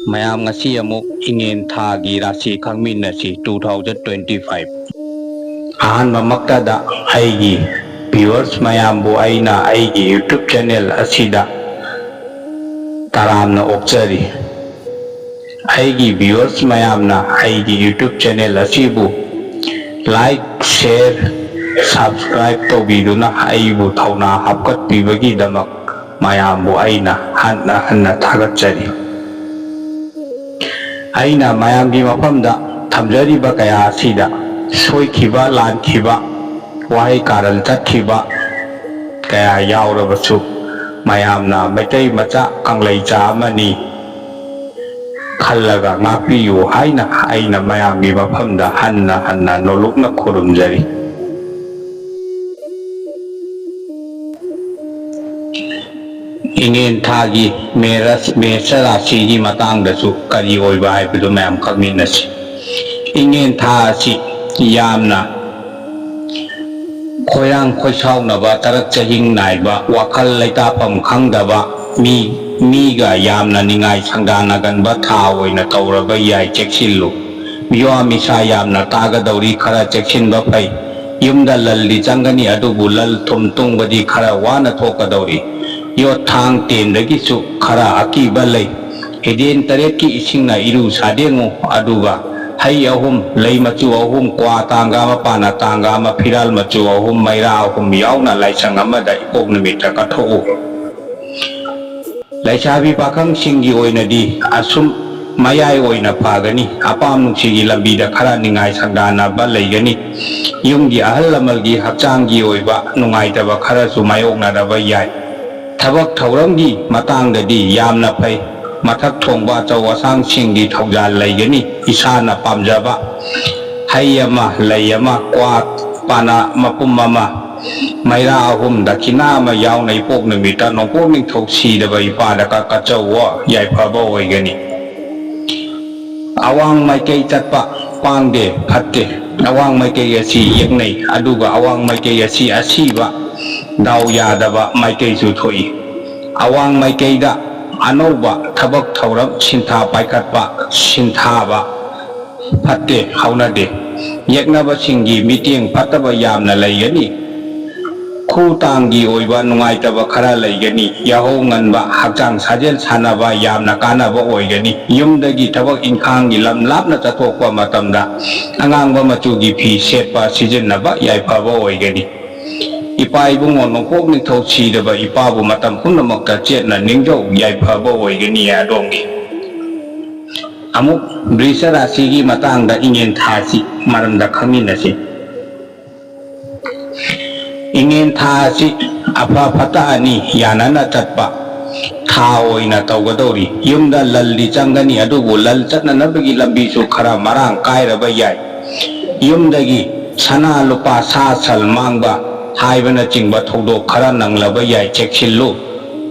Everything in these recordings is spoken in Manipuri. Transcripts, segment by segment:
ꯃꯌꯥꯝ ꯉꯁꯤ ꯑꯃꯨꯛ ꯏꯉꯦꯟ ꯊꯥꯒꯤ ꯔꯥꯁꯤ ꯈꯪꯃꯤꯟꯅꯁꯤ 2025 ꯑꯍꯥꯟꯕꯃꯛꯇꯗ ꯑꯩꯒꯤ ꯚꯤꯌꯨꯋꯔꯁ ꯃꯌꯥꯝꯕꯨ ꯑꯩꯅ ꯑꯩꯒꯤ ꯌꯨꯇ꯭ꯌꯨꯕ ꯆꯦꯅꯦꯜ ꯑꯁꯤꯗ ꯇꯔꯥꯝꯅ ꯑꯣꯛꯆꯔꯤ꯫ ꯑꯩꯒꯤ ꯚꯤꯌꯨꯋꯔꯁ ꯃꯌꯥꯝꯅ ꯑꯩꯒꯤ ꯌꯨꯇ꯭ꯌꯨꯕ ꯆꯦꯅꯦꯜ ꯑꯁꯤꯕꯨ ꯂꯥꯏꯛ, ꯁꯦꯌꯔ, ꯁꯕꯁꯀ꯭ꯔꯥꯏꯕ ꯇꯧꯕꯤꯗꯨꯅ ꯑꯩꯕꯨ ꯊꯧꯅꯥ ꯍꯥꯞꯀꯠꯄꯤꯕꯒꯤꯗꯃꯛ ꯃꯌꯥꯝꯕꯨ ꯑꯩꯅ ꯍꯟꯅ ꯍꯟꯅ ꯊꯥꯒꯠꯆꯔꯤ꯫ ꯑꯩꯅ ꯃꯌꯥꯝꯒꯤ ꯃꯐꯝꯗ ꯊꯝꯖꯔꯤꯕ ꯀꯌా ꯑꯁꯤꯗ ꯁꯣꯏꯈꯤꯕ, ꯂꯥꯟꯈꯤꯕ, ꯋꯥꯍꯩ ꯀꯥꯔꯟ ꯆꯠꯈꯤꯕ ꯀꯌా ꯌꯥꯎꯔꯕꯁꯨ ꯃꯌꯥꯝꯅ ꯃꯩꯇꯩ ꯃꯆꯥ ꯀꯪꯂꯩꯆꯥ ꯑꯃꯅꯤ ꯈꯜꯂꯒ ꯉꯥꯛꯄꯤꯌꯨ ꯍꯥꯏꯅ ꯑꯩꯅ ꯃꯌꯥꯝꯒꯤ ꯃꯐꯝꯗ ꯍꯟꯅ ꯍꯟꯅ ꯅꯣꯂꯨꯛꯅ ꯈꯨꯔꯨꯝꯖꯔꯤ꯫ ꯏꯉꯦꯟ ꯊꯥꯒꯤ ꯃꯦꯁ ꯔꯥꯁꯤꯒꯤ ꯃꯇꯥꯡꯗꯁꯨ ꯀꯔꯤ ꯑꯣꯏꯕ ꯍꯥꯏꯕꯗꯨ ꯃꯌꯥꯝ ꯈꯪꯃꯤꯟꯅꯁꯤ꯫ ꯏꯉꯦꯟ ꯊꯥ ꯑꯁꯤ ꯌꯥꯝꯅ ꯈꯣꯏꯔꯥꯡ ꯈꯣꯏꯁꯥꯎꯅꯕ, ꯇꯔꯛ ꯆꯍꯤꯡ ꯅꯥꯏꯕ, ꯋꯥꯈꯜ ꯂꯩꯇꯥꯐꯝ ꯈꯪꯗꯕ, ꯃꯤꯒ ꯌꯥꯝꯅ ꯅꯤꯡꯉꯥꯏ ꯁꯪꯗꯥꯅꯒꯟꯕ ꯊꯥ ꯑꯣꯏꯅ ꯇꯧꯔꯕ ꯌꯥꯏ, ꯆꯦꯛꯁꯤꯜꯂꯨ꯫ ꯃꯤꯋꯥ ꯃꯤꯁꯥ ꯌꯥꯝꯅ ꯇꯥꯒꯗꯧꯔꯤ, ꯈꯔ ꯆꯦꯛꯁꯤꯟꯕ ꯐꯩ꯫ ꯌꯨꯝꯗ ꯂꯜꯗꯤ ꯆꯪꯒꯅꯤ, ꯑꯗꯨꯕు ꯂꯜ ꯊꯨꯝ ꯇꯨꯡꯕꯗꯤ ꯈꯔ ꯋꯥꯅ ꯊꯣꯛꯀꯗꯧꯔꯤ꯫ ꯌꯣꯠ ꯊꯥꯡ ꯇꯦꯟꯗꯒꯤꯁꯨ ꯈꯔ ꯑꯀꯤꯕ ꯂꯩ꯫ ꯍꯤꯗꯦꯟ ꯇꯔꯦꯠꯀꯤ ꯏꯁꯤꯡꯅ ꯏꯔꯨ ꯁꯥꯗꯦꯡꯉꯨ, ꯑꯗꯨꯒ ꯍꯩ ꯑꯍꯨꯝ, ꯂꯩ ꯃꯆꯨ ꯑꯍꯨꯝ, ꯀ꯭ꯋꯥ ꯇꯥꯡꯒ ꯑꯃ, ꯄꯥꯅ ꯇꯥꯡꯒ ꯑꯃ, ꯐꯤꯔꯥꯜ ꯃꯆꯨ ꯑꯍꯨꯝ, ꯃꯩꯔꯥ ꯑꯍꯨꯝ ꯌꯥꯎꯅ ꯂꯥꯏꯁꯪ ꯑꯃꯗ ꯏꯄꯣꯛ ꯅꯨꯃꯤꯠꯇ ꯀꯠꯊꯣꯛꯎ꯫ ꯂꯩꯁꯥꯕꯤ ꯄꯥꯈꯪꯁꯤꯡꯒꯤ ꯑꯣꯏꯅꯗꯤ ꯑꯁꯨꯝ ꯃꯌꯥꯏ ꯑꯣꯏꯅ ꯐꯒꯅꯤ꯫ ꯑꯄꯥꯝ ꯅꯨꯡꯁꯤꯒꯤ ꯂꯝꯕꯤꯗ ꯈꯔ ꯅꯤꯡꯉꯥꯏ ꯁꯪꯗꯥꯅꯕ ꯂꯩꯒꯅꯤ꯫ ꯌꯨꯝꯒꯤ ꯑꯍꯜ ꯂꯃꯟꯒꯤ ꯍꯛꯆꯥꯡꯒꯤ ꯑꯣꯏꯕ ꯅꯨꯡꯉꯥꯏꯇꯕ ꯈꯔꯁꯨ ꯃꯥꯌꯣꯛꯅꯔꯕ ꯌꯥꯏ꯫ ꯊꯕꯛ ꯊꯧꯔꯝꯒꯤ ꯃꯇꯥꯡꯗꯗꯤ ꯌꯥꯝꯅ ꯐꯩ꯫ ꯃꯊꯛ ꯊꯣꯡꯕ ꯑꯆꯧ ꯑꯁꯥꯡꯁꯤꯡꯒꯤ ꯊꯧꯖꯥꯜ ꯂꯩꯒꯅꯤ꯫ ꯏꯁꯥꯅ ꯄꯥꯝꯖꯕ ꯍꯩ ꯑꯃ, ꯂꯩ ꯑꯃ, ꯀ꯭ꯋꯥ ꯄꯥꯅ ꯃꯄꯨꯝ ꯑꯃ, ꯃꯩꯔꯥ ꯑꯍꯨꯝ, ꯗꯈꯤꯅꯥ ꯑꯃ ꯌꯥꯎꯅ ꯏꯄꯣꯛ ꯅꯨꯃꯤꯠꯇ ꯅꯣꯡꯄꯣꯛ ꯅꯤꯡꯊꯧ ꯁꯤꯗꯕ ꯏꯄꯥꯗ ꯀꯠꯆꯧꯋꯣ, ꯌꯥꯏꯐꯕ ꯑꯣꯏꯒꯅꯤ꯫ ꯑꯋꯥꯡ ꯃꯥꯏꯀꯩ ꯆꯠꯄ ꯄꯥꯡꯗꯦ, ꯐꯠꯇꯦ꯫ ꯑꯋꯥꯡ ꯃꯥꯏꯀꯩ ꯑꯁꯤ ꯌꯦꯛꯅꯩ, ꯑꯗꯨꯒ ꯑꯋꯥꯡ ꯃꯥꯏꯀꯩ ꯑꯁꯤ ꯑꯁꯤꯕ, ꯗꯥꯎ ꯌꯥꯗꯕ ꯃꯥꯏꯀꯩꯁꯨ ꯊꯣꯛꯏ꯫ ꯑꯋꯥꯡ ꯃꯥꯏꯀꯩꯗ ꯑꯅꯧꯕ ꯊꯕꯛ ꯊꯧꯔꯝ ꯁꯤꯟꯊꯥ ꯄꯥꯏꯈꯠꯄ, ꯁꯤꯟꯊꯥꯕ ꯐꯠꯇꯦ, ꯍꯧꯅꯗꯦ꯫ ꯌꯦꯛꯅꯕꯁꯤꯡꯒꯤ ꯃꯤꯠꯌꯦꯡ ꯐꯠꯇꯕ ꯌꯥꯝꯅ ꯂꯩꯒꯅꯤ꯫ ꯈꯨ ꯇꯥꯡꯒꯤ ꯑꯣꯏꯕ ꯅꯨꯡꯉꯥꯏꯇꯕ ꯈꯔ ꯂꯩꯒꯅꯤ꯫ ꯌꯥꯍꯧ ꯉꯟꯕ, ꯍꯛꯆꯥꯡ ꯁꯥꯖꯦꯜ ꯁꯥꯟꯅꯕ ꯌꯥꯝꯅ ꯀꯥꯟꯅꯕ ꯑꯣꯏꯒꯅꯤ꯫ ꯌꯨꯝꯗꯒꯤ ꯊꯕꯛ ꯏꯪꯈꯥꯡꯒꯤ ꯂꯝ ꯂꯥꯞꯅ ꯆꯠꯊꯣꯛꯄꯃꯇꯝꯗ ꯑꯉꯥꯡꯕ ꯃꯆꯨꯒꯤ ꯐꯤ ꯁꯦꯠꯄ ꯁꯤꯖꯤꯟꯅꯕ ꯌꯥꯏꯐꯕ ꯑꯣꯏꯒꯅꯤ꯫ ꯏꯄꯥ ꯏꯕꯨꯡꯉꯣ ꯅꯣꯡꯄꯣꯛ ꯅꯤꯡꯊꯧ ꯁꯤꯗꯕ ꯏꯄꯥꯕꯨ ꯃꯇꯝ ꯄꯨꯝꯅꯃꯛꯇ ꯆꯦꯠꯅ ꯅꯤꯡꯖꯧ, ꯌꯥꯏꯐꯕ ꯑꯣꯏꯒꯅꯤ ꯑꯗꯣꯝꯒꯤ꯫ ꯑꯃꯨꯛ ꯕ꯭ꯔꯤꯁ ꯔꯥꯁꯤꯒꯤ ꯃꯇꯥꯡꯗ ꯏꯉꯦꯟ ꯊꯥꯁꯤ ꯃꯔꯝꯗ ꯈꯪꯃꯤꯟꯅꯁꯤ꯫ ꯏꯉꯦꯟ ꯊꯥ ꯑꯁꯤ ꯑꯐ ꯐꯠꯇ ꯑꯅꯤ ꯌꯥꯅꯅ ꯆꯠꯄ ꯊꯥ ꯑꯣꯏꯅ ꯇꯧꯒꯗꯧꯔꯤ꯫ ꯌꯨꯝꯗ ꯂꯜꯗꯤ ꯆꯪꯒꯅꯤ, ꯑꯗꯨꯕꯨ ꯂꯜ ꯆꯠꯅꯅꯕꯒꯤ ꯂꯝꯕꯤꯁꯨ ꯈꯔ ꯃꯔꯥꯡ ꯀꯥꯏꯔꯕ ꯌꯥꯏ꯫ ꯌꯨꯝꯗꯒꯤ ꯁꯅꯥ ꯂꯨꯄꯥ, ꯁꯥ ꯁꯟ ꯃꯥꯡꯕ ꯍꯥꯏꯕꯅꯆꯤꯡꯕ ꯊꯧꯗꯣꯛ ꯈꯔ ꯅꯪꯂꯕ ꯌꯥꯏ, ꯆꯦꯛꯁꯤꯜꯂꯨ꯫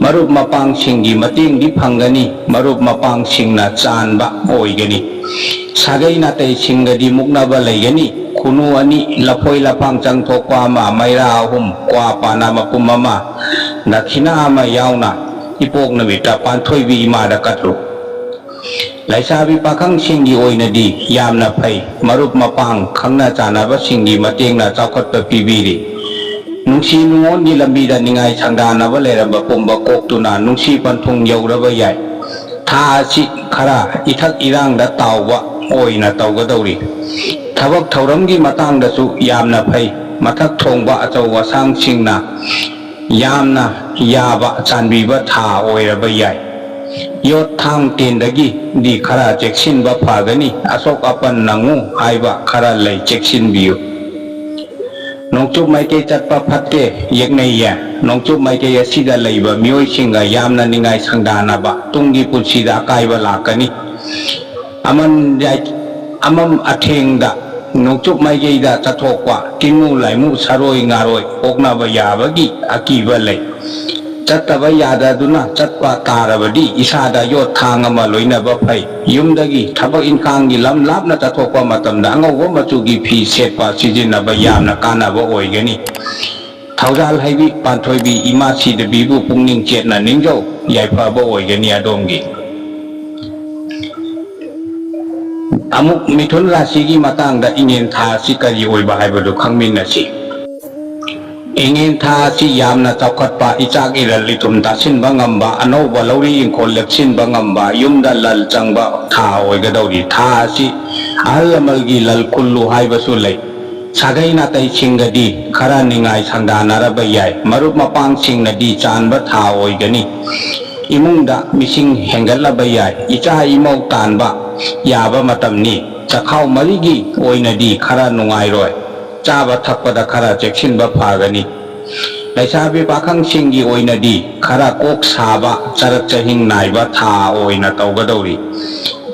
ꯃꯔꯨꯞ ꯃꯄꯥꯡꯁꯤꯡꯒꯤ ꯃꯇꯦꯡꯗꯤ ꯐꯪꯒꯅꯤ,ꯃꯔꯨꯞ ꯃꯄꯥꯡꯁꯤꯡꯅ ꯆꯥꯟꯕ ꯑꯣꯏꯒꯅꯤ꯫ ꯁꯥꯒꯩ ꯅꯥꯇꯩꯁꯤꯡꯒꯗꯤ ꯃꯨꯛꯅꯕ ꯂꯩꯒꯅꯤ꯫ ꯈꯨꯅꯨ ꯑꯅꯤ, ꯂꯐꯣꯏ ꯂꯐꯥꯡ ꯆꯪꯊꯣꯛꯄ ꯑꯃ, ꯃꯩꯔꯥ ꯑꯍꯨꯝ, ꯀ꯭ꯋꯥ ꯄꯥꯅ ꯃꯄꯨꯝ ꯑꯃ, ꯗꯈꯤꯅꯥ ꯑꯃ ꯌꯥꯎꯅ ꯏꯄꯣꯛ ꯅꯨꯃꯤꯠꯇ ꯄꯥꯟꯊꯣꯏꯕꯤ ꯏꯃꯥꯗ ꯀꯠꯂꯨ꯫ ꯂꯩꯁꯥꯕꯤ ꯄꯥꯈꯪꯁꯤꯡꯒꯤ ꯑꯣꯏꯅꯗꯤ ꯌꯥꯝꯅ ꯐꯩ꯫ ꯃꯔꯨꯞ ꯃꯄꯥꯡ, ꯈꯪꯅ ꯆꯥꯟꯅꯕꯁꯤꯡꯒꯤ ꯃꯇꯦꯡꯅ ꯆꯥꯎꯈꯠꯄ ꯄꯤꯕꯤꯔꯤ꯫ ꯅꯨꯡꯁꯤ ꯅꯨꯡꯉꯣꯟꯒꯤ ꯂꯝꯕꯤꯗ ꯅꯤꯡꯉꯥꯏ ꯁꯪꯗꯥꯅꯕ ꯂꯩꯔꯝꯕ ꯄꯨꯝꯕ ꯀꯣꯛꯇꯨꯅ ꯅꯨꯡꯁꯤ ꯄꯟꯊꯨꯡ ꯌꯧꯔꯕ ꯌꯥꯏ꯫ ꯊꯥ ꯑꯁꯤ ꯈꯔ ꯏꯊꯛ ꯏꯔꯥꯡꯗ ꯇꯥꯎꯕ ꯑꯣꯏꯅ ꯇꯧꯒꯗꯧꯔꯤ꯫ ꯊꯕꯛ ꯊꯧꯔꯝꯒꯤ ꯃꯇꯥꯡꯗꯁꯨ ꯌꯥꯝꯅ ꯐꯩ꯫ ꯃꯊꯛ ꯊꯣꯡꯕ ꯑꯆꯧ ꯑꯁꯥꯡꯁꯤꯡꯅ ꯌꯥꯝꯅ ꯌꯥꯕ ꯆꯥꯟꯕꯤꯕ ꯊꯥ ꯑꯣꯏꯔꯕ ꯌꯥꯏ꯫ ꯌꯣꯠ ꯊꯥꯡ ꯇꯦꯟꯗꯒꯤꯗꯤ ꯈꯔ ꯆꯦꯛꯁꯤꯟꯕ ꯐꯒꯅꯤ꯫ ꯑꯁꯣꯛ ꯑꯄꯟ ꯅꯪꯉꯨ ꯍꯥꯏꯕ ꯈꯔ ꯂꯩ, ꯆꯦꯛꯁꯤꯟꯕꯤꯌꯨ꯫ ꯅꯣꯡꯆꯨꯞ ꯃꯥꯏꯀꯩ ꯆꯠꯄ ꯐꯠꯇꯦ, ꯌꯦꯛꯅꯩꯌꯦ꯫ ꯅꯣꯡꯆꯨꯞ マイケイ ꯑꯁꯤꯗ ꯂꯩꯕ ꯃꯤꯑꯣꯏꯁꯤꯡꯒ ꯌꯥꯝꯅ ꯅꯤꯡꯉꯥꯏ ꯁꯪꯗꯥꯅꯕ, ꯇꯨꯡꯒꯤ ꯄꯨꯟꯁꯤꯗ ꯑꯀꯥꯏꯕ ꯂꯥꯛꯀꯅꯤ꯫ ꯑꯃꯝ ꯑꯊꯦꯡꯗ ꯅꯣꯡꯆꯨꯞ ꯃꯥꯏꯀꯩꯗ ꯆꯠꯊꯣꯛꯄ, ꯇꯤꯟꯃꯨ ꯂꯥꯏꯃꯨ, ꯁꯔꯣꯏ ꯉꯥꯔꯣꯏ ꯑꯣꯛꯅꯕ ꯌꯥꯕꯒꯤ ꯑꯀꯤꯕ ꯂꯩ꯫ ꯆꯠꯇꯕ ꯌꯥꯗꯗꯨꯅ ꯆꯠꯄ ꯇꯥꯔꯕꯗꯤ ꯏꯁꯥꯗ ꯌꯣꯠ ꯊꯥꯡ ꯑꯃ ꯂꯣꯏꯅꯕ ꯐꯩ꯫ ꯌꯨꯝꯗꯒꯤ ꯊꯕꯛ ꯏꯪꯈꯥꯡꯒꯤ ꯂꯝ ꯂꯥꯞꯅ ꯆꯠꯊꯣꯛꯄ ꯃꯇꯝꯗ ꯑꯉꯧꯕ ꯃꯆꯨꯒꯤ ꯐꯤ ꯁꯦꯠꯄ ꯁꯤꯖꯤꯟꯅꯕ ꯌꯥꯝꯅ ꯀꯥꯟꯅꯕ ꯑꯣꯏꯒꯅꯤ꯫ ꯊꯧꯖꯥꯜ ꯍꯩꯕꯤ ꯄꯥꯟꯊꯣꯏꯕꯤ ꯏꯃꯥ ꯁꯤꯗꯕꯤꯕꯨ ꯄꯨꯛꯅꯤꯡ ꯆꯦꯠꯅ ꯅꯤꯡꯖꯧ, ꯌꯥꯏꯐꯕ ꯑꯣꯏꯒꯅꯤ ꯑꯗꯣꯝꯒꯤ꯫ Amuk Mithun Rasigi Matangda Ingen Tha Si Kari Oiba Haibadu Khangminnasi Ingen Tha Si Yamna Chaukhatpa Ichak Iral Litum Tasinba Ngamba Anauba Lauri Ingkhol Lepsinba Ngamba Yumda Lal Changba Tha Oigadauri Tha Si Ahal Lamalgi Lal Kullu Haibasu Lei Sagai Natai Chingadi Khara Ningai Sangdanaraba Yai Marup Mapang Singnadi Chanba Tha Oigani Imungda Mising Hengalaba Yai Icha Imau Tanba Yaba Matamni Chakhau Marigi Oinadi Khara Nungai Roi Chaba Thakpada Khara Cheksinba Phagani Laisabi Pakhang Singi Oinadi Khara Kok Saba Charak Chahing Naiba Tha Oina Taugadauri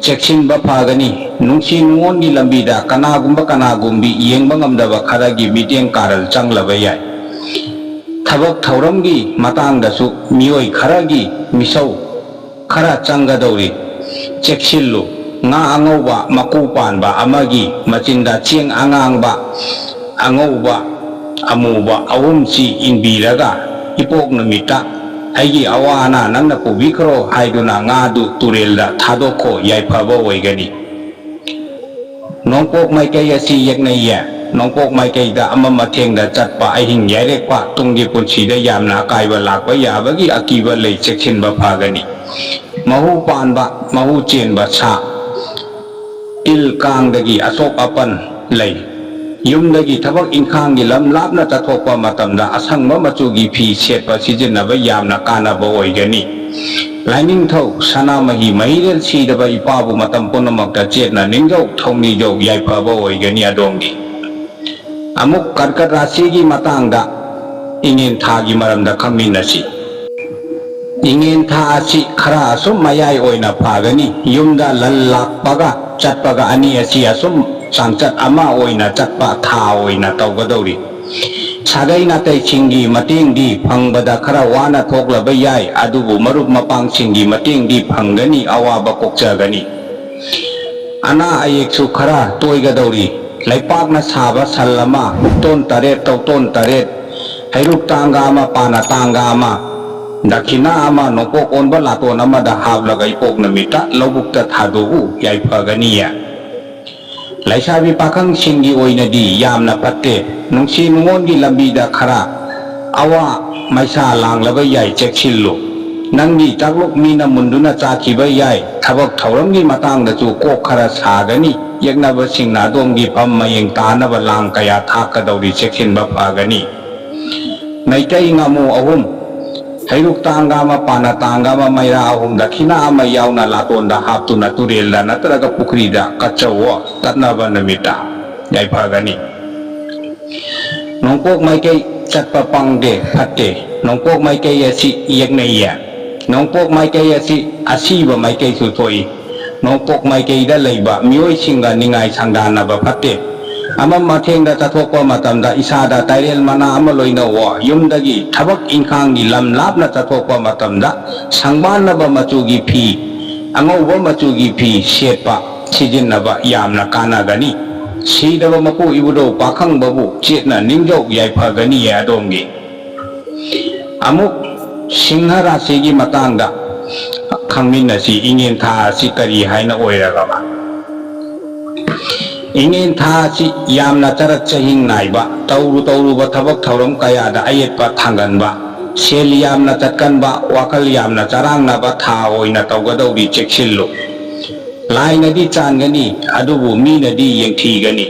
Cheksinba Phagani Nungsi Nungongi Lambida Kanagumbi Yengba Ngamdaba Kharagi Miteng Karal Changlaba Yai Thabak Thauramgi Matangdasu Mioi Kharagi Misau Khara Changadauri Cheksillu Nga Angauba Makupanba Amagi Machinda Chieng Angangba Angauba Amuba Awumsi Inbiraga Ipok Namita Aigi Awana Nangna Pubikro Haiduna Ngadu Turelda Thadoko Yaipaba Oigani Nongpok Maikaya Si Yaknaya Nongpok Maikayda Ama Matengda Chatpa Ahing Yarekpa Tunggi Punsida Yamna Kaiba Lakba Yabagi Akiba Lei Cheksinba Phagani Mahu Panba Mahu Chenba Sa Il Kangdagi Asok Apan Lei Yumdagi Thabak Ingkhangi Lam Lapna Chathokpa Matamda Asangba Machugi Phi Setpa Sijinaba Yamna Kanaba Oigani Laining Thau Sanamahi Mahirel Sidaba Ipabu Matam Punamakta Chetna Ningjau Thongni Jau Yaipaba Oigani Adongi Amuk Karkat Rasigi Matangda Ingen Thagi Maramda Khangminnasi Ingen Tha Asi Khara Asum Mayai Oina Phagani Yumda Lallakpaga Chatpaga Ani Asi Asum Sangchat Ama Oina Chatpa Tha Oina Taugadauri Sagai Natai Chingi Matengdi Phangbada Khara Wana Thoklaba Yai Adubu Marup Mapang Chingi Matengdi Phangani Awaba Kokchagani Ana Ayeksu Khara Toigadauri Laipakna Saba Sallama Ton Taret Tauton Taret Hairuk Tanga Ama Pana Tanga Ama Dakina Ama Nopok Onba Laton Amada Hablaga Ipok Namita Lobukta Thadu Yaipaganiya Laisabi Pakhang Singi Oinadi Yamna Patte Nungsi Nungongi Lambida Khara Awa Maisa Langlaba Yai Cheksillu Nangi Chakluk Mina Munduna Chakiba Yai Thabak Thauramgi Matangdachu Kok Khara Sagani Yaknaba Singna Domgi Pham Mayeng Tanaba Lang Kaya Thakadauri Cheksinba Phagani Maitai Ngamu Ahum Hairuk Tangama Pana Tangama Maira Ahum Dakina Ama Yauna Latonda Haptuna Turelda Natraga Pukrida Kachawa Tatnaba Namita Yaipagani Nongpok Maikay Chatpa Pangde Pate Nongpok Maikay Yasi Yaknaya Nongpok Maikay Yasi Asiba Maikay Sutoi Nongpok Maikay Dalayba Mioi Singa Ningay Sangdanaba Pate Ama Matengda Chathokpa Matamda Isada Tairel Mana Ama Loina Wa Yumdagi Thabak Ingkhangi Lam Lapna Chathokpa Matamda Sangbanaba Machugi Phi Angauba Machugi Phi Setpa Sijinnaba Yamna Kanagani Sidaba Mapu Ibudo Pakhang Babu Chetna Ningjau Yaipagani Adongi Amuk Singha Rasigi Matangda Khangminnasi Ingen Tha Si Kari Haina Oiragaba Ingen Tha Si Yamna Charak Chahing Naiba Tauru Bathabak Thauram Kayada Ayetpa Thanganba Sel Yamna Chatkanba Wakal Yamna Charangnaba Tha Oina Taugadauri Cheksillu Lainadi Changani Adubu Minadi Yengthigani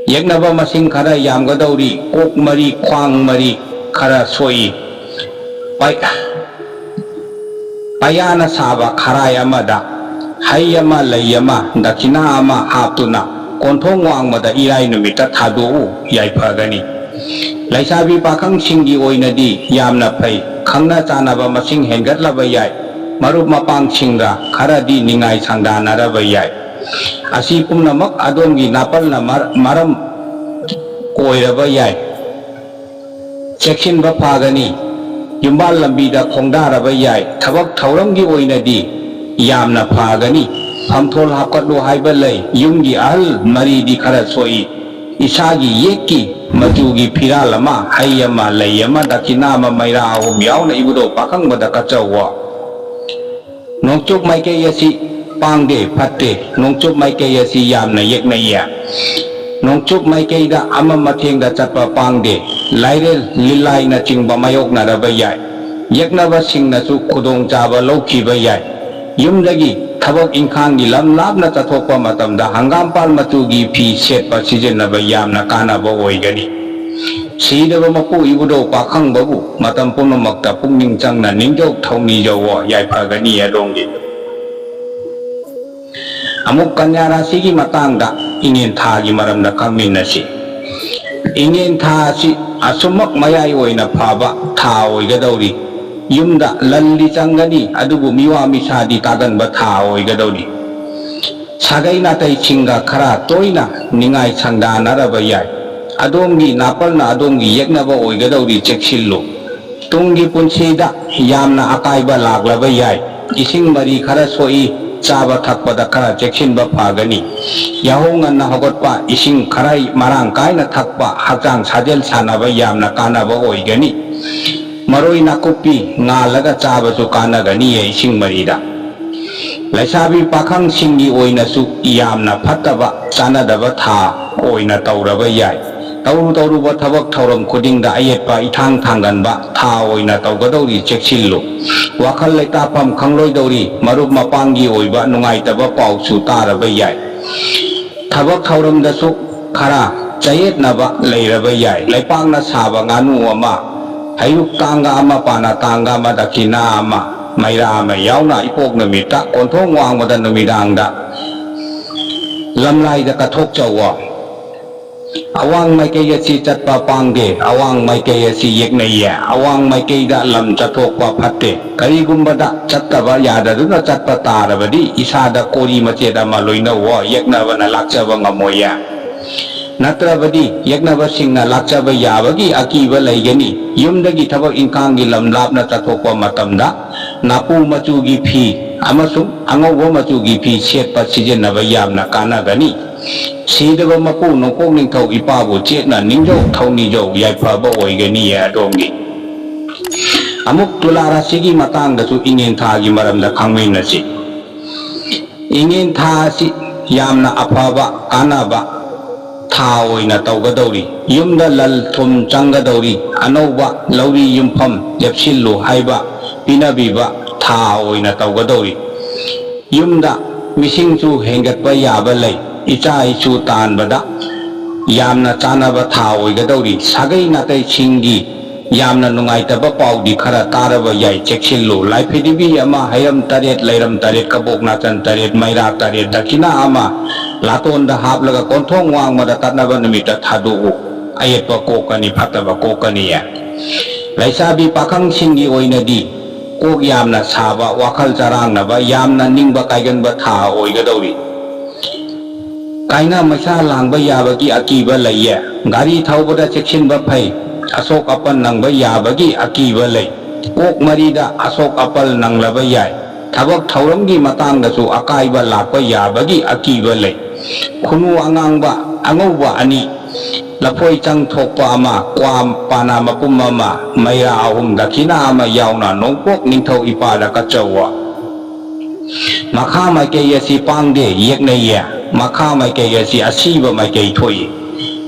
Yaknaba Masing Khara Yamgadauri Kok Mari Khwang Mari Khara Soi Payana Saba Kharayamada Hayama Layama Dakina Ama Haptuna Konthong Wangmada Irai Numita Thadu Yaipagani Laisabi Pakhang Singi Oinadi Yamna Pai Khangna Chanaba Masing Hengatlaba Yai Marup Mapang Singa Kharadi Ningai Sangdanaraba Yai Asi Pumnamak Adongi Napalna Maram Koiraba Yai Cheksinba Phagani Yumbal Lambida Khongdaraba Yai Thabak Thauramgi Oinadi Yamna Phagani Phamthol Hapkatlu Haiba Lei Yumgi Ahal Maridi Khara Soi Isagi Yeki Machugi Phiralama Hayama Layama Dakinama Maira Ahum Yauna Ibudo Pakhang Bada Kachawa Nongchok Maikay Yasi pangde phatte nongchup maikei asi yamna yeknaiya nongchup maikei da ama matheng da chatpa pangde lairel lilai na chingba mayokna raba yai yeknaba singna su khudong chaba lokhiba yai yumdagi thabak inkhang gi lam lapna chathokpa matamda hangampal machugi phi setpa sijinnaba yamna kanaba oigani Sidaba mapu ibudo pakhang babu matam punamakta pungning changna ningjok thauni jawo yaipagani adonggi amuk kanya rasi gi matangda ingen tha gi maramda khangminasi ingen tha si asumak mayai oina phaba tha oigadauri yumda lalli changani adubu miwa misadi taganba tha oigadauri sagai natai chinga khara toina ningai changdanaraba yai adongi napalna adongi yeknaba oigadauri cheksillo tungi punsida yamna akaiba laglaba yai ising mari khara soi chaba thakpada khara cheksinba phagani yahonganna hogotpa ising kharai marang kaina thakpa hakjang sajel sanaba yamna kanaba oigani maroi nakupi ngalaga chaba su kanagani ising marida laisabi pakhang singi oina su yamna phattaba chanadaba tha oina tauraba yai Tauru thabak thauram khudingda ayetpa ithang thanganba tha oina tawgadauri cheksillo wakhal leitapam khangloidauri marup mapangi oiba nungaitaba pausu taraba yai thabak thauramdasu khara chayetnaba leiraba yai leipangna saba nganu ama hayuk tanga ama pana tanga ama dakina ama maira ama yauna ipok namita konthong wangmada namidangda lamlaida kathok chawa awang maikei asi chatpa pangde awang maikei asi yeknaiya awang maikei da lam chathokpa phatte karigumbada chattaba yadaduna chatpa tarabadi isada kori macheda ma loina wa yeknabana lakchaba ngamoya natrabadi yeknaba singna lakchaba yabagi akiba laigani yumdagi thabak inkhanggi lam lapna chathokpa matamda napu machugi phi amasung angobo machugi phi setpa sijinnaba yamna kanagani Sidaba mapu nongkok ningthau ipabu chetna ningjok thauni jau yaipaba oigani adongi amuk tulara sigi matangdasu ingen tha gi maramda khangminasi ingen tha si yamna afaba kanaba tha oina tawgadauri yumda lal thum changadauri anauba lauri yumpham lepsillu haiba pinabiba tha oina tawgadauri yumda misingchu hengatpa yaba lai icha ichu tanbada yamna chanaba tha oigadauri sagai natai chingi yamna nungaitaba paudi khara taraba yai cheksillo laiphedibi ama hayam taret leiram taret kabok nachan taret maira taret dakina ama latonda haplaga konthong wangmada tatnaba numita thadu ayetpa kokani phataba kokani ya laisabi pakhang singi oinadi kok yamna saba wakhal charangnaba yamna ningba kaiganba tha oigadauri kaina maisa langba yabagi akiba laiye gari thaubada cheksinba phai asok apal nangba yabagi akiba lai kok marida asok apal nanglaba yai thabak thauramgi matangdasu akaiba lakpa yabagi akiba lai khunu angangba angauba ani lapoi chang thokpa ama kwam pana mapum ama maira ahum dakina ama yauna nongpok ningthau ipada kachawa makha maikei asi pangde yeknaiya makha maikei asi asiba maikei thoi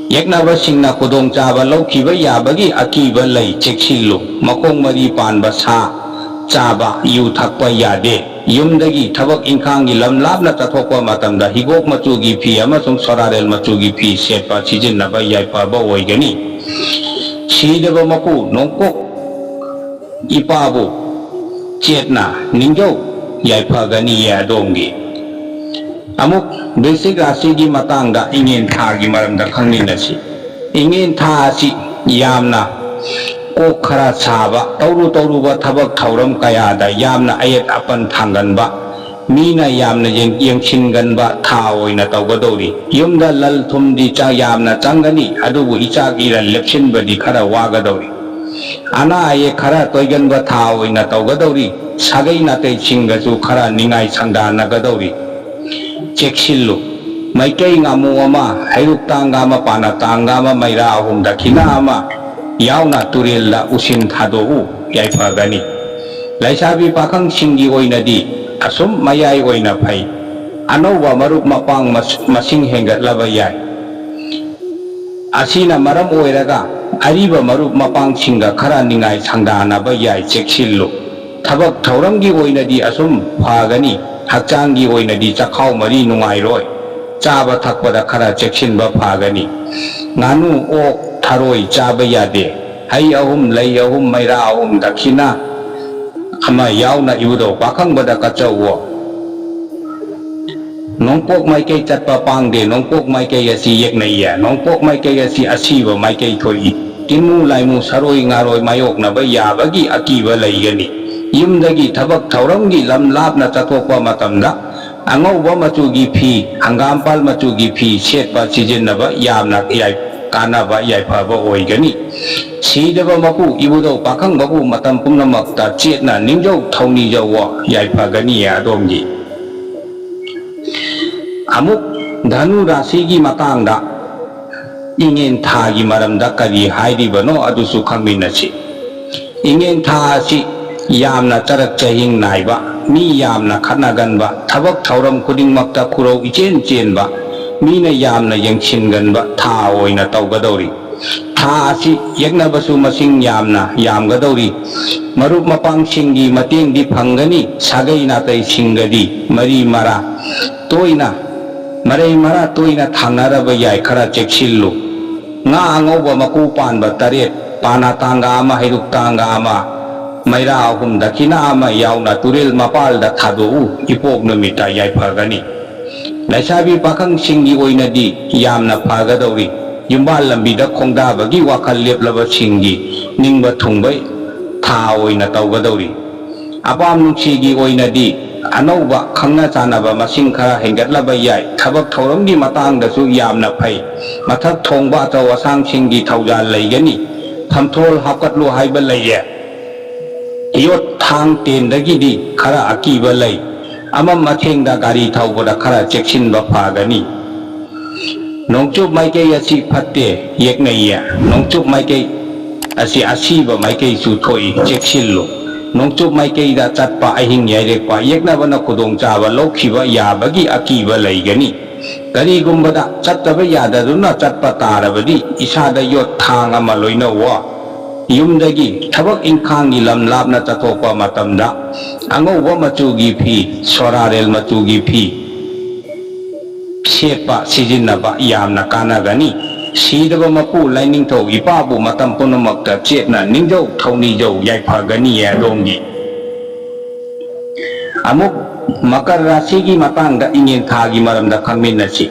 yeknaba singna khudong chaba lokhiba yabagi akiba lai cheksillu makong mari panba sa chaba yu thakpa yade yumdagi thabak inkhanggi lamlapna chathokpa matamda higok machugi phi amasung sorarel machugi phi setpa sijinnaba yaipaba oigani sidaba mapu nongkok ipabu chetna ningjau yaipagani adongi amuk basic rasigi matangda ingen tha gi maramda khangninasi ingen tha asi yamna kok khara chaba tauruba thabak thauram kayada yamna ayet apan thanganba mina yamna yengchinganba tha oina tawgadori yumda lal thumdi cha yamna changani adubu ichagira lepsinbadi khara wagadori ana aye khara toiganba tha oina tawgadori sagai natai chingasu khara ningai sangdanagadori cheksillu maikei ngamu ama hayruk tanga ama pana tanga ama maira ahum dakina ama yauna turella usin thado yaipagani laisabi pakhang singi oinadi asum mayai oina phai anauba marup mapang masing hengatlaba yai asina maram oiraga ariba marup mapang singa khara ningai sangdanaba yai cheksillu thabak thauramgi oinadi asum phagani hakchanggi oinadi chakhau mari nungairoi chaba thakpada khara cheksinba phagani nganu ok tharoi chaba yade hai ahum lei ahum maira ahum dakhina ama yauna ibudo pakangbada kachawo nongpok maikei chatpa pangde nongpok maikei asi yeknaiya nongpok maikei asi asiba maikei thoi timu laimu saroi ngaroi mayok na ba yabagi akiba laigani yumdagi thabak thauramgi lam lapna chathokpa matamda angauba machugi phi hangampal machugi phi setpa sijinnaba yamna yai kanaba yai phaba oigani sidaba mapu ibudo pakhang babu matam pumnamakta chetna ningjau thauni jawa yai phagani ya domgi amuk dhanu rasigi matangda ingen thagi maramda kari hairibano adusu khangminasi ingen tha asi yamna charak chahing naiba mi yamna khanaganba thabak thauram khudingmakta khurau ichen chenba mina yamna yengchinganba tha oina tawgadori tha asi yeknabasu masing yamna yamgadori marup mapang singgi matengdi phangani sagai natai singadi mari mara toina marai mara toina thangnaraba yai khara cheksillu nga angauba maku panba taret pana tanga ama hairuk tanga ama maira ahum dakhina ama yauna turil mapalda thadou ipok numita yai phagani laisabi pakhang singgi oinadi yamna phagadauri yumbal lambida khongdabagi wakhal leplaba singgi ningba thungbai tha oina tawgadauri apam nungsigi oinadi anauba khangna chanaba masing khara hengatlaba yai thabak thauramgi matangdasu yamna phai mathak thongba achaw asang singgi thaujal laigani thamthol hapkatlu haiba laiye yot thang tendagi di khara akiba lai amam mathengda gari thaubada khara cheksinba phagani nongchup maikei asi phatte yeknaiya nongchup maikei asi asiba maikei su thoi cheksillu nongchup maikei da chatpa ahing yairekpa yeknabana khudong chaba lokhiba yabagi akiba laigani karigumbada chattaba yadaduna chatpa tarabadi isada yot thang ama loina wa yumdagi thabak ingkhangi lam lapna chathokpa matamda angauba machugi phi sorarel machugi phi setpa sijinnaba yamna kanagani sidaba mapu laining thau ipabu matam punamakta chetna ningjau thauni jau yai phagani ya domgi amuk makar rasigi matangda ingen thagi maramda khangminasi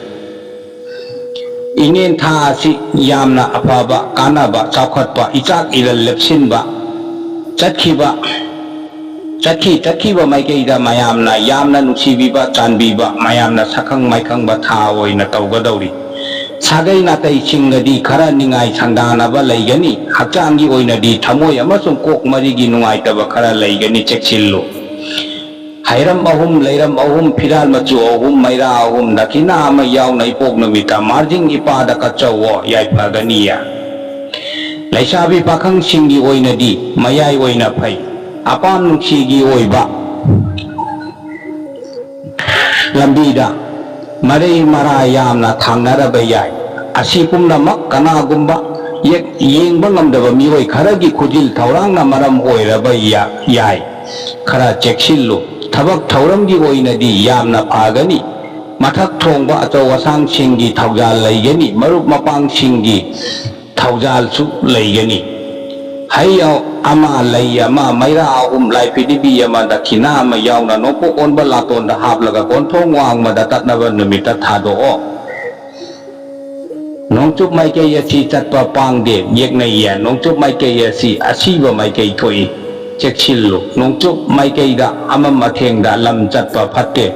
ingen tha asi yamna afaba kanaba chawkhatpa ichak ilal lepsinba chakhiba maikeida mayamna yamna nusibiba chanbiba mayamna sakhang maikhangba tha oina tawgadauri sagai natai chingadi khara ningai sangdanaba laigani hakchangi oinadi thamoi amasung kok marigi nungaitaba khara laigani cheksillu hairam ahum leiram ahum phiral machu ahum maira ahum dakhina ama yauna ipok numita marjing ipada kachawo yai phagania laisabi pakhang singi oinadi mayai oina phai apam nuksigi oiba lambida marai mara yamna thangnaraba yai asi pumnamak kanagumba yengba ngamdaba mioi kharagi khujil thaurangna maram oiraba yai khara cheksillu thabak thauramgi oinadi yamna phagani mathak thongba achaw asang singgi thaujal laigani marup mapang singgi thaujal su laigani hayo ama lai ama maira ahum lai pidibi ama dakhina ama yauna nopo onba laton da haplaga konthong wang ma da tatnaba numita thado nongchup maikei asi chatpa pangde yeknaiya nongchup maikei asi asiba maikei thoi cheksillu nongchup maikei da ama mathengda lam chatpa phatte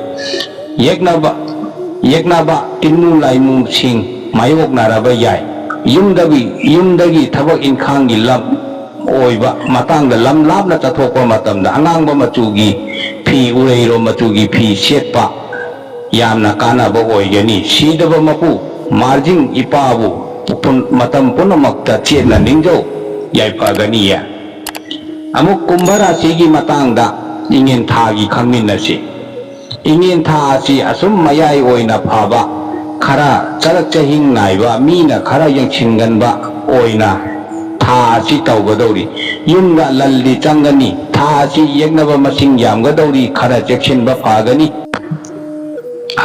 yeknaba tinnu laimu sing mayok naraba yai yumdagi thabak inkhangi lam oiba matangda lam lapna chathokpa matamda angangba machugi phi ureiro machugi phi setpa yamna kanaba oigani sidaba mapu marjing ipabu matam punamakta chetna ningjau yai phagania amuk kumbhara sigi matangda ingen thagi khangminasi ꯏꯉꯦꯟ ꯊꯥ ꯑꯁꯤ ꯑꯁꯨꯝ ꯃꯌꯥꯏ ꯑꯣꯏꯅ ꯐꯕ ꯈꯔ ꯆꯔꯛ ꯆꯍꯤꯡ ꯅꯥꯏꯕ ꯃꯤꯅ ꯈꯔ ꯌꯦꯡꯁꯤꯟꯒꯟꯕ ꯑꯣꯏꯅ ꯊꯥ ꯑꯁꯤ ꯇꯧꯒꯗꯧꯔꯤ ꯌꯨꯝꯗ ꯂꯜꯗꯤ ꯆꯪꯒꯅꯤ ꯊꯥ ꯑꯁꯤ ꯌꯦꯛꯅꯕ ꯃꯁꯤꯡ ꯌꯥꯝꯒꯗꯧꯔꯤ ꯈꯔ ꯆꯦꯛꯁꯤꯟꯕ ꯐꯒꯅꯤ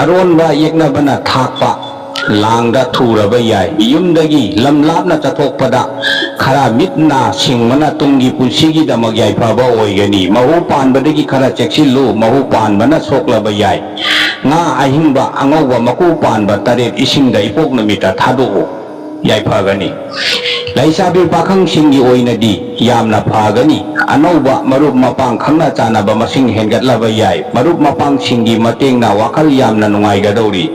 ꯑꯔꯣꯟꯕ ꯌꯦꯛꯅꯕꯅ ꯊꯥꯛꯄ ꯂꯥꯡꯗ ꯊꯨꯔꯕ ꯌꯥꯏ ꯌꯨꯝꯗꯒꯤ ꯂꯝ ꯂꯥꯞꯅ ꯆꯠꯊꯣꯛꯄꯗ ꯈꯔ ꯃꯤꯠ ꯅꯥ ꯁꯤꯡꯕꯅ ꯇꯨꯡꯒꯤ ꯄꯨꯟꯁꯤꯒꯤꯗꯃꯛ ꯌꯥꯏꯐꯕ ꯑꯣꯏꯒꯅꯤ ꯃꯍꯨ ꯄꯥꯟꯕꯗꯒꯤ ꯈꯔ ꯆꯦꯛꯁꯤꯜꯂꯨ ꯃꯍꯨ ꯄꯥꯟꯕꯅ ꯁꯣꯛꯂꯕ ꯌꯥꯏ ꯉꯥ ꯑꯍꯤꯡꯕ ꯑꯉꯧꯕ ꯃꯀꯨ ꯄꯥꯟꯕ 8 ꯏꯁꯤꯡꯗ ꯏꯄꯣꯛ ꯅꯨꯃꯤꯠꯇ ꯊꯥꯗꯣꯛꯎ ꯌꯥꯏꯐꯒꯅꯤ ꯂꯩꯁꯥꯕꯤ ꯄꯥꯈꯪꯁꯤꯡꯒꯤ ꯑꯣꯏꯅꯗꯤ ꯌꯥꯝꯅ ꯐꯒꯅꯤ ꯑꯅꯧꯕ ꯃꯔꯨꯞ ꯃꯄꯥꯡ ꯈꯪꯅ ꯆꯥꯟꯅꯕ ꯃꯁꯤꯡ ꯍꯦꯟꯒꯠꯂꯕ ꯌꯥꯏ ꯃꯔꯨꯞ ꯃꯄꯥꯡꯁꯤꯡꯒꯤ ꯃꯇꯦꯡꯅ ꯋꯥꯈꯜ ꯌꯥꯝꯅ ꯅꯨꯡꯉꯥꯏꯒꯗꯧꯔꯤ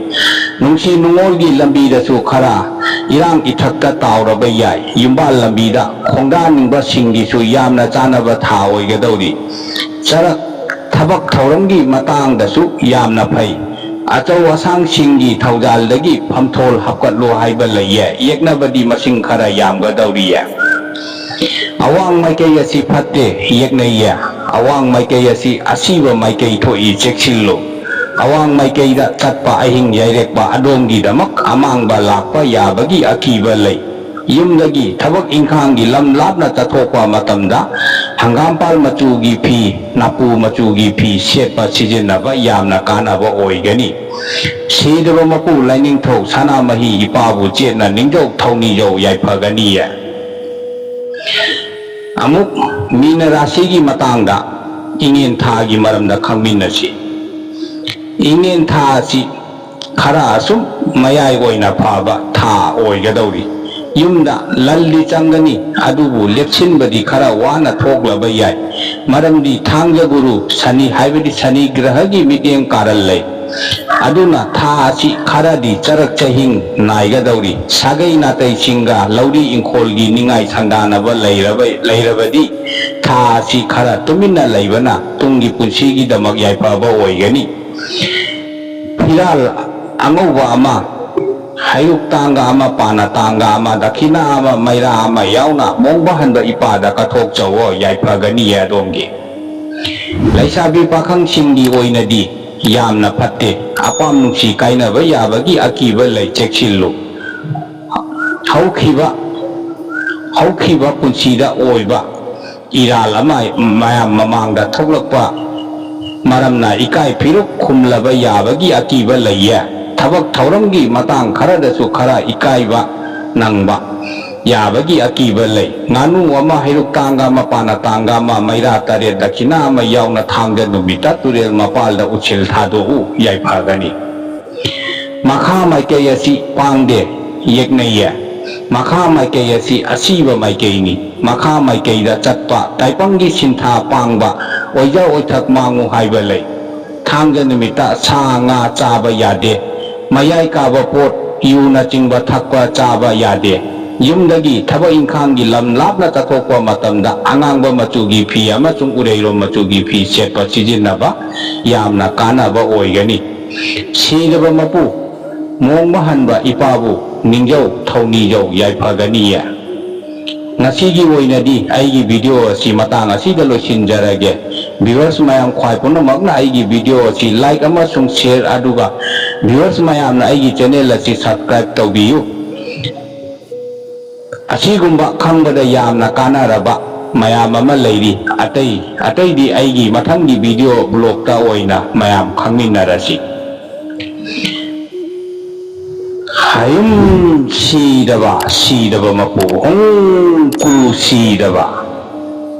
ꯅꯨꯡꯁꯤ ꯅꯨꯡꯉꯣꯜꯒꯤ ꯂꯝꯕꯤꯗꯁꯨ ꯈꯔ ꯏꯔꯥꯡ ꯏꯊꯛꯇ ꯇꯥꯎꯔꯕ ꯌꯥꯏ ꯌꯨꯝꯕꯥꯜ ꯂꯝꯕꯤꯗ ꯈꯣꯡꯗꯥꯅꯤꯡꯕꯁꯤꯡꯒꯤꯁꯨ ꯌꯥꯝꯅ ꯆꯥꯟꯅꯕ ꯊꯥ ꯑꯣꯏꯒꯗꯧꯔꯤ ꯆꯔꯛ ꯊꯕꯛ ꯊꯧꯔꯝꯒꯤ ꯃꯇꯥꯡꯗꯁꯨ ꯌꯥꯝꯅ ꯐꯩ ꯑꯆꯧ ꯑꯁꯥꯡꯁꯤꯡꯒꯤ ꯊꯧꯖꯥꯜꯗꯒꯤ ꯐꯝꯊꯣꯜ ꯍꯥꯞꯀꯠꯂꯨ ꯍꯥꯏꯕ ꯂꯩꯌꯦ ꯌꯦꯛꯅꯕꯗꯤ ꯃꯁꯤꯡ ꯈꯔ ꯌꯥꯝꯒꯗꯧꯔꯤꯌꯦ ꯑꯋꯥꯡ ꯃꯥꯏꯀꯩ ꯑꯁꯤ ꯐꯠꯇꯦ ꯌꯦꯛꯅꯩꯌꯦ ꯑꯋꯥꯡ ꯃꯥꯏꯀꯩ ꯑꯁꯤ ꯑꯁꯤꯕ ꯃꯥꯏꯀꯩ ꯊꯣꯛꯏ ꯆꯦꯛꯁꯤꯜꯂꯨ ꯑꯋꯥꯡ ꯃꯥꯏꯀꯩꯗ ꯆꯠꯄ ꯑꯍꯤꯡ ꯌꯩꯔꯦꯛꯄ ꯑꯗꯣꯝꯒꯤꯗꯃꯛ ꯑꯃꯥꯡꯕ ꯂꯥꯛꯄ ꯌꯥꯕꯒꯤ ꯑꯀꯤꯕ ꯂꯩ ꯌꯨꯝꯗꯒꯤ ꯊꯕꯛ ꯏꯪꯈꯥꯡꯒꯤ ꯂꯝ ꯂꯥꯞꯅ ꯆꯠꯊꯣꯛꯄ ꯃꯇꯝꯗ ꯍꯪꯒꯥꯝꯄꯥꯜ ꯃꯆꯨꯒꯤ ꯐꯤ ꯅꯥꯄꯨ ꯃꯆꯨꯒꯤ ꯐꯤ ꯁꯦꯠꯄ ꯁꯤꯖꯤꯟꯅꯕ ꯌꯥꯝꯅ ꯀꯥꯟꯅꯕ ꯑꯣꯏꯒꯅꯤ ꯁꯤꯗꯕ ꯃꯄꯨ ꯂꯥꯏꯅꯤꯡꯊꯧ ꯁꯅꯥꯃꯍꯤ ꯏꯄꯥꯕꯨ ꯆꯦꯠꯅ ꯅꯤꯡꯖꯧ ꯊꯧꯅꯤꯖꯧ ꯌꯥꯏꯐꯒꯅꯤꯌꯦ ꯑꯃꯨꯛ ꯃꯤꯅ ꯔꯥశꯤꯒꯤ ꯃꯇꯥꯡꯗ ꯏꯉꯦꯟ ꯊꯥꯒꯤ ꯃꯔꯝꯗ ꯈꯪꯃꯤꯟꯅꯁꯤ ꯏꯉꯦꯟ ꯊꯥ ꯑꯁꯤ ꯈꯔ ꯑꯁꯨꯝ ꯃꯌꯥꯏ ꯑꯣꯏꯅ ꯐꯕ ꯊꯥ ꯑꯣꯏꯒꯗꯧꯔꯤ ꯌꯨꯝꯗ ꯂꯜꯗꯤ ꯆꯪꯒꯅꯤ ꯑꯗꯨꯕꯨ ꯂꯦꯞꯁꯤꯟꯕꯗꯤ ꯈꯔ ꯋꯥꯅ ꯊꯣꯛꯂꯕ ꯌꯥꯏ ꯃꯔꯝꯗꯤ ꯊꯥꯡꯖ ꯒꯨꯔु ꯁꯅꯤ ꯍꯥꯏꯕꯗꯤ ꯁꯅꯤ ꯒ꯭ꯔꯍꯒꯤ ꯃꯤꯠꯌꯦꯡ ꯀꯥꯔꯜ ꯂꯩ ꯑꯗꯨꯅ ꯊꯥ ꯑꯁꯤ ꯈꯔꯗꯤ ꯆꯔꯛ ꯆꯍꯤꯡ ꯅꯥꯏꯒꯗꯧꯔꯤ ꯁꯥꯒꯩ ꯅꯥꯇꯩꯁꯤꯡꯒ ꯂꯧꯔꯤ ꯏꯪꯈꯣꯜꯒꯤ ꯅꯤꯡꯉꯥꯏ ꯁꯪꯗꯥꯅꯕ ꯂꯩꯔꯕꯗꯤ ꯊꯥ ꯑꯁꯤ ꯈꯔ ꯇꯨꯃꯤꯟꯅ ꯂꯩꯕꯅ ꯇꯨꯡꯒꯤ ꯄꯨꯟꯁꯤꯒꯤꯗꯃꯛ ꯌꯥꯏꯐꯕ ꯑꯣꯏꯒꯅꯤ ꯐꯤꯔꯥꯜ ꯑꯉꯧꯕ ꯑꯃ ꯍꯩꯔꯨꯛ ꯇꯥꯡꯒ ꯑꯃ ꯄꯥꯅ ꯇꯥꯡꯒ ꯑꯃ ꯗꯈꯤꯅꯥ ꯑꯃ ꯃꯩꯔꯥ ꯑꯃ ꯌꯥꯎꯅ ꯃꯣꯡꯕ ꯍꯟꯕ ꯏꯄꯥꯗ ꯀꯠꯊꯣꯛꯆꯧꯋꯣ ꯌꯥꯏꯐꯒꯅꯤꯌꯦ ꯑꯗꯣꯝꯒꯤ ꯂꯩꯁꯥꯕꯤ ꯄꯥꯈꯪꯁꯤꯡꯒꯤ ꯑꯣꯏꯅꯗꯤ ꯌꯥꯝꯅ ꯐꯠꯇꯦ ꯑꯄꯥꯝ ꯅꯨꯡꯁꯤ ꯀꯥꯏꯅꯕ ꯌꯥꯕꯒꯤ ꯑꯀꯤꯕ ꯂꯩ ꯆꯦꯛꯁꯤꯜꯂꯨ ꯍꯧꯈꯤꯕ ꯄꯨꯟꯁꯤꯗ ꯑꯣꯏꯕ ꯏꯔꯥꯜ ꯑꯃ ꯃꯌꯥꯝ ꯃꯃꯥꯡꯗ ꯊꯣꯛꯂꯛꯄ ꯃꯔꯝꯅ ꯏꯀꯥꯏ ꯐꯤꯔꯨꯛ ꯈꯨꯝꯂꯕ ꯌꯥꯕꯒꯤ ꯑꯀꯤꯕ ꯂꯩꯌꯦ ꯊꯕꯛ ꯊꯧꯔꯝꯒꯤ matang ꯈꯔꯗꯁꯨ ꯈꯔ ꯏꯀꯥꯏꯕ ꯅꯪꯕ ꯌꯥꯕꯒꯤ ꯑꯀꯤꯕ ꯂꯩ ꯉꯥꯅꯨ ꯑꯃ ꯍꯩꯔꯨꯛ ꯇꯥꯡꯒ ꯑꯃ ꯄꯥꯅ ꯇꯥꯡꯒ ꯑꯃ ꯃꯩꯔꯥ 8 ꯗꯈꯤꯅꯥ ꯑꯃ ꯌꯥꯎꯅ ꯊꯥꯡꯖ ꯅꯨꯃꯤꯠꯇ ꯇꯨꯔꯦꯜ ꯃꯄꯥꯜꯗ ꯎꯆꯦꯜ ꯊꯥꯗꯣꯛꯎ ꯌꯥꯏꯐꯒꯅꯤ ꯃꯈꯥ ꯃꯥꯏꯀꯩ ꯑꯁꯤ ꯄꯥꯡꯗꯦ ꯌꯦꯛꯅꯩꯌꯦ ꯃꯈꯥ ꯃꯥꯏꯀꯩ ꯑꯁꯤ ꯑꯁꯤꯕ ꯃꯥꯏꯀꯩꯅꯤ ꯃꯈꯥ ꯃꯥꯏꯀꯩꯗ ꯆꯠꯄ ꯇꯥꯏꯄꯪꯒꯤ ꯁꯤꯟꯊꯥ ꯄꯥꯡꯕ ꯑꯣꯏꯖ ꯑꯣꯏꯊꯛ ꯃꯥꯡꯉꯨ ꯍꯥꯏꯕ ꯂꯩ ꯊꯥꯡꯖ ꯅꯨꯃꯤꯠꯇ ꯁꯥ ꯉꯥ ꯆꯥꯕ ꯌꯥꯗꯦ mayai kaba pot iuna chingba thakpa chaba yade yumdagi thaba inkhanggi lam lapna tathokpa matamda angangba machugi phi amachung ureiro machugi phi setpa sijinaba yamna kanaba oigani sidaba mapu mongma hanba ipabu ningjau thaunijau yaifagani ya ngasigi oinadi aigi video si matang asida losinjarage viewers mayam khwai punamakna aigi video si like amasung share aduga viewers mayam na aigi channel asi subscribe tawbiyu asigumba khangbada yamna kanaraba mayam ama leiri atai di aigi mathangi video blog ta oina mayam khangminarasi hayum sidaba mapu ku sidaba